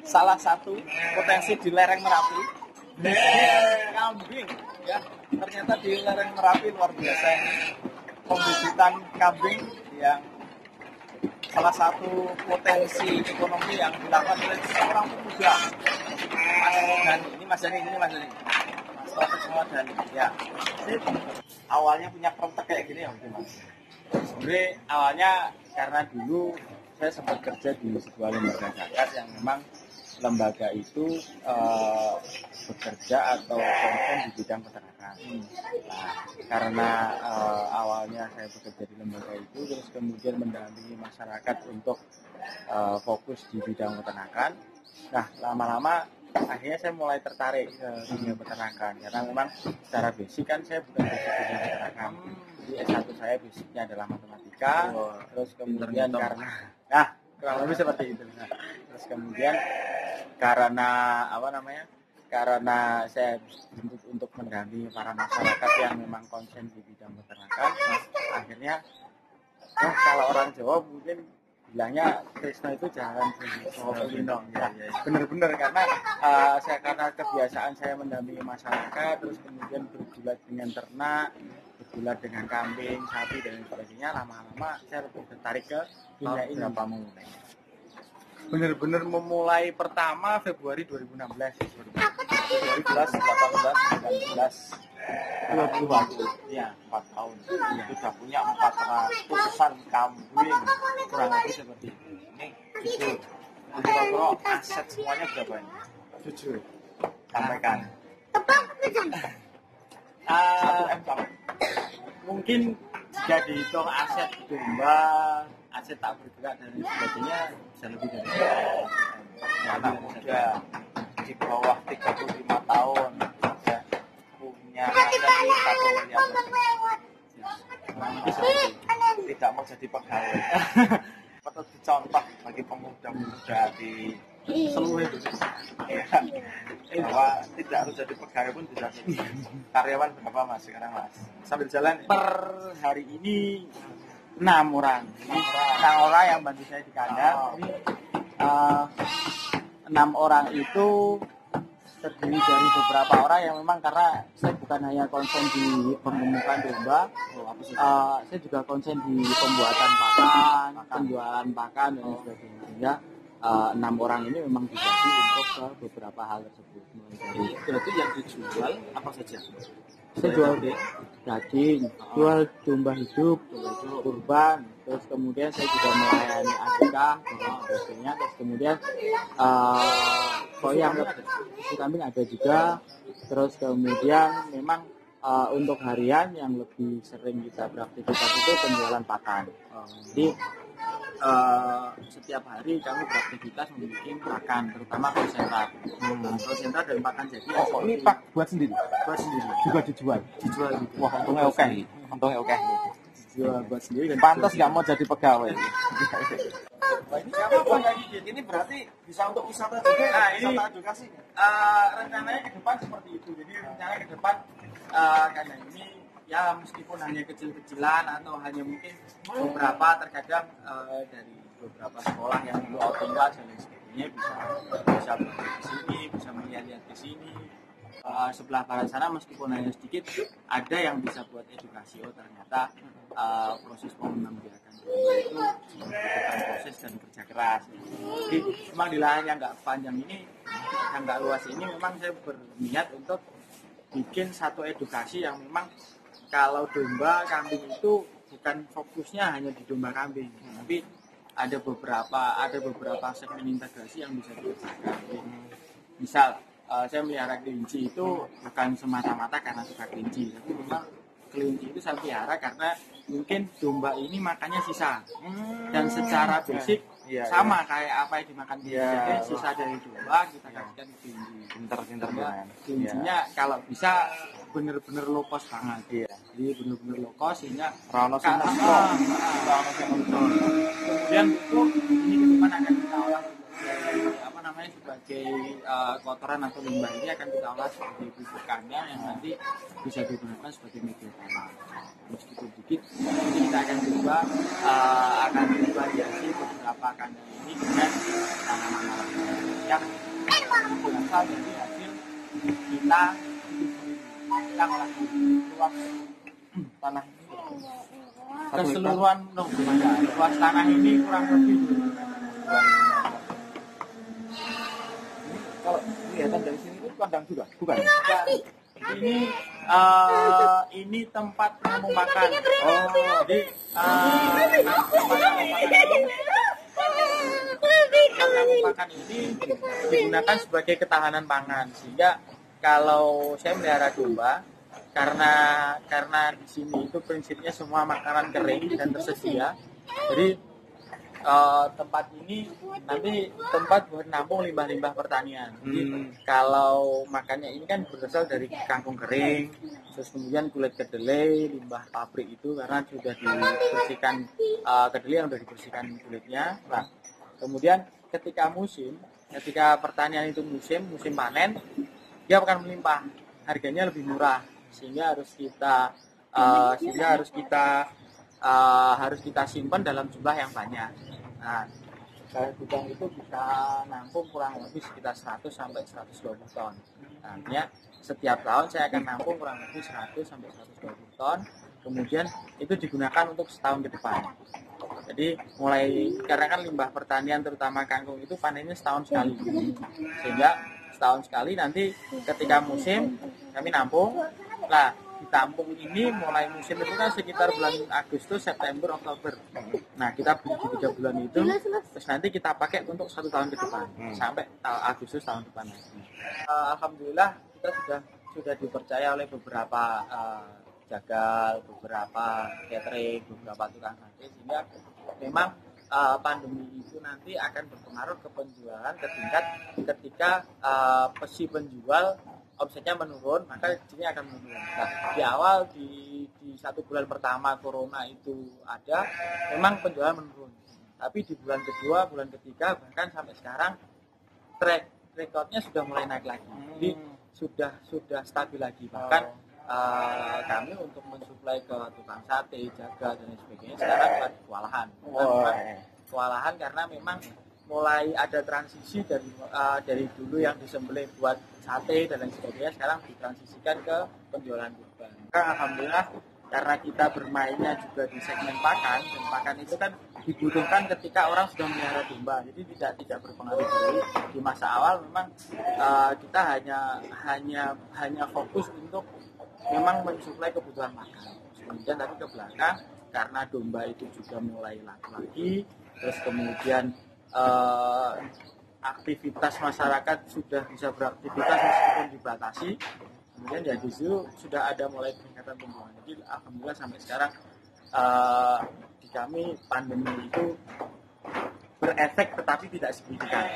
salah satu potensi di lereng Merapi. Kambing, ya ternyata di lereng Merapi luar biasa ini pembibitan kambing yang salah satu potensi ekonomi yang dilakukan oleh seorang pemuda. Mas Dani, Mas Taufik Ramadhani. Ya, awalnya punya kontak kayak gini ya mungkin Mas. Sebenarnya awalnya karena dulu saya sempat kerja di sebuah lembaga zakat yang memang lembaga itu bekerja atau konsen di bidang peternakan. Nah, karena awalnya saya bekerja di lembaga itu, terus kemudian mendampingi masyarakat untuk fokus di bidang peternakan. Nah, lama-lama akhirnya saya mulai tertarik ke dunia peternakan karena memang secara basic kan saya bukan basic dunia peternakan. Jadi S1 saya basicnya adalah matematika, terus kemudian karena kurang lebih seperti itu. Nah, terus kemudian karena saya dituntut untuk mendampingi para masyarakat yang memang konsen di bidang peternakan, akhirnya kalau orang Jawa mungkin bilangnya Krisna itu jalan Gendong. Ya, benar-benar karena karena kebiasaan saya mendampingi masyarakat, terus kemudian bergulat dengan ternak, bergulat dengan kambing, sapi dan sebagainya, lama-lama saya lebih tertarik ke dunia ini. Berapa mulai? Benar-benar memulai pertama Februari 2016. 2018, 20 ya 4 tahun ya. Sudah punya 400-an kambing kurang lebih seperti itu. Ini jujur kalau aset semuanya berapa ini? Jujur sampaikan 1M sama. Mungkin jika dihitung aset domba, aset tak bergerak dan sebagainya bisa lebih dari 1M. Anak muda di bawah 35 tahun sudah punya aset 1 miliar lebih. Tidak mau jadi pegawai. Patut dicontoh bagi pemuda-pemuda di seluruh Indonesia. Ya, bahwa tidak harus jadi pegawai pun bisa jadi. Karyawan berapa Mas sekarang Mas? Sambil jalan per hari ini 6 orang. Ini 6 orang yang bantu saya di kandang. Ini 6 orang itu terdiri dari beberapa orang yang memang karena saya bukan hanya konsen di pengemukan domba, saya juga konsen di pembuatan pakan, penjualan pakan dan sebagainya. Sehingga 6 orang ini memang dibagi untuk ke beberapa hal tersebut. Berarti yang dijual apa saja? Saya jual daging, jual domba hidup, kurban, terus kemudian saya juga melayani akikah dan sebagainya. Terus kemudian yang kambing ada juga. Terus kemudian memang untuk harian yang lebih sering kita beraktivitas itu penjualan pakan. Jadi setiap hari kami beraktivitas membuat pakan, terutama konsentrat. Konsentrat dan pakan jadi. Oh, ini pak buat sendiri? Buat sendiri. Juga dijual gitu. Wah, untungnya oke. Jual buat sendiri dan pantas nggak mau jadi pegawai. Wah, ini apa kayak gini? Ini berarti bisa untuk wisata juga. Nah, wisata edukasi. Rencananya ke depan seperti itu. Jadi rencananya ke depan kandang ini ya meskipun hanya kecil-kecilan atau hanya mungkin beberapa terkadang dari beberapa sekolah yang dulu outdoor dan lain sebagainya bisa belajar di sini, bisa melihat-lihat ke sini. Sebelah barat sana meskipun hanya sedikit ada yang bisa buat edukasi. Oh ternyata proses pengembangbiakan itu membutuhkan proses dan kerja keras. Jadi memang di lahan yang nggak panjang ini, yang nggak luas ini, memang saya berniat untuk bikin satu edukasi yang memang kalau domba, kambing itu bukan fokusnya hanya di domba kambing, tapi ada beberapa segmen integrasi yang bisa dikerjakan. Misal saya melihara kelinci itu bukan semata-mata karena suka kelinci, tapi memang kelinci itu saya pelihara karena mungkin domba ini makannya sisa dan secara basic sama kayak apa yang dimakan kelinci, sisa dari domba kita kasihkan ke kelinci. Pinter-pinter kelincinya kalau bisa bener-bener low cost banget. Jadi bener-bener low cost sehingga kemudian itu ini ke depan akan kita olah mulai sebagai kotoran atau limbah ini akan kita olah sebagai pupukannya yang nanti bisa digunakan sebagai media tanam. Meskipun dikit, nanti kita akan coba hiasi beberapa kandang ini dengan tanaman yang berasal dari hasil kita olah luas tanah ini. Keseluruhan luas tanah ini kurang lebih kalau kelihatan dari sini itu kandang juga, bukan? Ini tempat kamu makan. Jadi kamu makan ini digunakan sebagai ketahanan pangan, sehingga kalau saya melihara domba, karena di sini itu prinsipnya semua makanan kering dan tersedia, jadi tempat ini nanti tempat buat nampung limbah-limbah pertanian. Jadi kalau makannya ini kan berasal dari kangkung kering, terus kemudian kulit kedelai, limbah pabrik itu karena sudah dibersihkan kedelai yang sudah dibersihkan kulitnya. Nah, kemudian ketika pertanian itu musim panen, dia akan melimpah, harganya lebih murah, sehingga harus kita simpan dalam jumlah yang banyak. Nah, gudang itu bisa nampung kurang lebih sekitar 100 sampai 120 ton. Artinya setiap tahun saya akan nampung kurang lebih 100 sampai 120 ton. Kemudian itu digunakan untuk setahun ke depan. Jadi karena kan limbah pertanian terutama kangkung itu panennya setahun sekali. Sehingga setahun sekali nanti ketika musim kami nampung. Nah, ditampung ini mulai musim itu kan sekitar bulan Agustus, September, Oktober. Nah, kita beli di 3 bulan itu, terus nanti kita pakai untuk 1 tahun ke depan, sampai Agustus tahun depan. Alhamdulillah kita sudah dipercaya oleh beberapa jagal, beberapa catering, beberapa tukang sate, sehingga memang pandemi itu nanti akan berpengaruh ke penjualan ketika si penjual omsetnya menurun, maka ini akan menurun. Nah, di awal di 1 bulan pertama corona itu ada, memang penjualan menurun. Tapi di bulan kedua, bulan ketiga, bahkan sampai sekarang track recordnya sudah mulai naik lagi. Jadi sudah stabil lagi. Bahkan kami untuk mensuplai ke tukang sate, jagal dan sebagainya sekarang lagi kewalahan karena memang mulai ada transisi dari dulu yang disembelih buat sate dan lain sebagainya, sekarang ditransisikan ke penjualan kurban. Maka alhamdulillah karena kita bermainnya juga di segmen pakan, dan pakan itu kan dibutuhkan ketika orang sudah melihara domba, jadi tidak berpengaruh dulu. Di masa awal memang kita hanya fokus untuk memang mensuplai kebutuhan makan. Kemudian tadi ke belakang karena domba itu juga mulai laku lagi, terus kemudian aktivitas masyarakat sudah bisa beraktivitas meskipun dibatasi, kemudian ya justru sudah ada mulai peningkatan penjualan. Jadi alhamdulillah sampai sekarang di kami pandemi itu berefek tetapi tidak signifikan,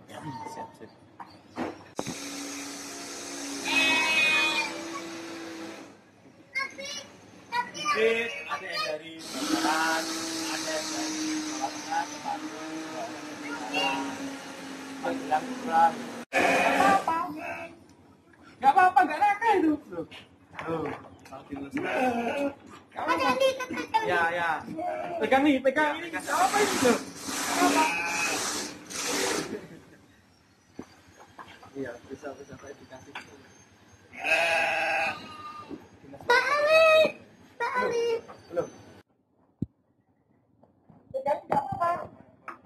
Ya, siap. Sedikit ada yang dari Barat, ada yang dari Jawa Tengah, Magelang juga. Gak apa-apa, gak nakal itu. Ya. Pegang ini. Apa itu? Iya, bisa saya dikasih. Belum.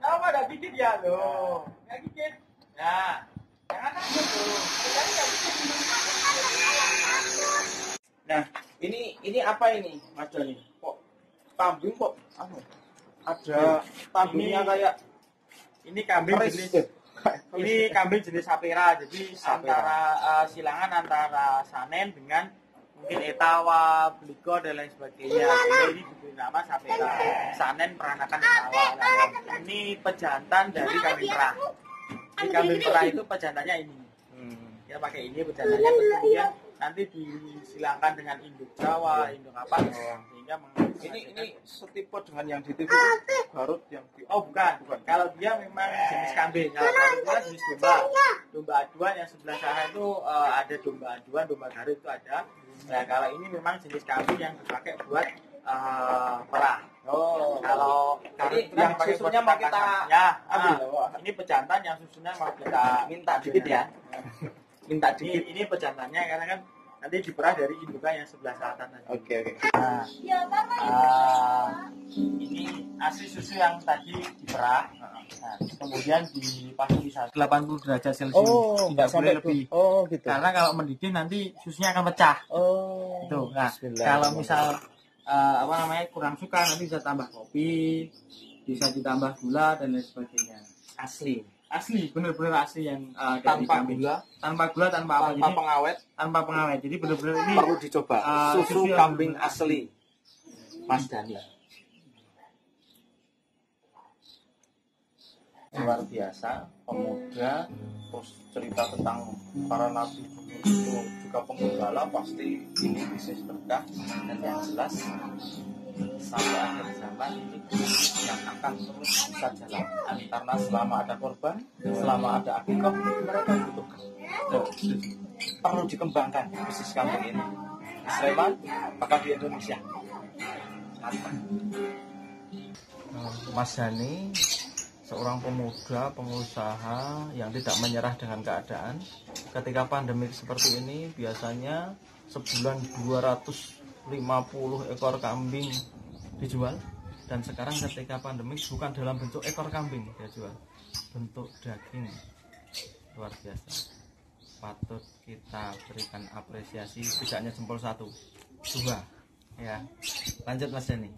Apa ada gigit ya lo? Nggak gigit. Ya, jangan takut tuh. Nah, ini apa ini, Mas Doni? Kok kambing kok? Ada kambingnya kayak ini kambing jenis. Ini kambing jenis sapera. Jadi antara silangan antara sanen dengan mungkin etawa, beligo dan lain sebagainya. Jadi ini diberi nama sapera. Sanen peranakan etawa. Nah, ini pejantan dari kambing perah. Di kambing perah itu pejantannya ini. Kita pakai ini pejantannya, terus kemudian nanti disilangkan dengan induk Jawa, induk apa, sehingga ini setipe dengan yang di TV itu Garut yang di... Oh bukan. Kalau dia memang jenis kambing, kalau Garut itu kan jenis domba aduan yang sebelah sana itu ada domba aduan, domba Garut itu ada. Nah kalau ini memang jenis kambing yang dipakai buat perah. Oh, kalau ini yang susunya mau kita ambil. Ini pejantan yang susunya mau kita minta dikit ya. Minta dikit. Ini pejantannya karena kan nanti diperah dari indukan yang sebelah selatan tadi. Oke. Nah, ini asli susu yang tadi diperah. Nah, kemudian dipasteurisasi 80 derajat Celcius. Oh, tidak boleh lebih. Oh, gitu. Karena kalau mendidih nanti susunya akan pecah. Oh. Itu. Nah, kalau misal kurang suka nanti bisa tambah kopi, bisa ditambah gula dan lain sebagainya. Asli, benar-benar asli yang tanpa gula, tanpa apa, tanpa pengawet, Jadi benar-benar ini perlu dicoba. Susu kambing asli, Mas Dani. Luar biasa, pemuda, terus cerita tentang para nabi itu juga penggembala, pasti ini bisnis berkah dan yang jelas sampai akhir zaman ini bisnis yang akan terus bisa jalan. Karena selama ada korban, selama ada akikah, mereka butuhkan. Perlu dikembangkan bisnis kambing ini di Sleman, bahkan di Indonesia. Mas Dani seorang pemuda, pengusaha yang tidak menyerah dengan keadaan. Ketika pandemik seperti ini, biasanya sebulan 250 ekor kambing dijual. Dan sekarang ketika pandemik bukan dalam bentuk ekor kambing dia jual, bentuk daging. Luar biasa. Patut kita berikan apresiasi, tidak hanya jempol 1, 2. Ya. Lanjut Mas Dani.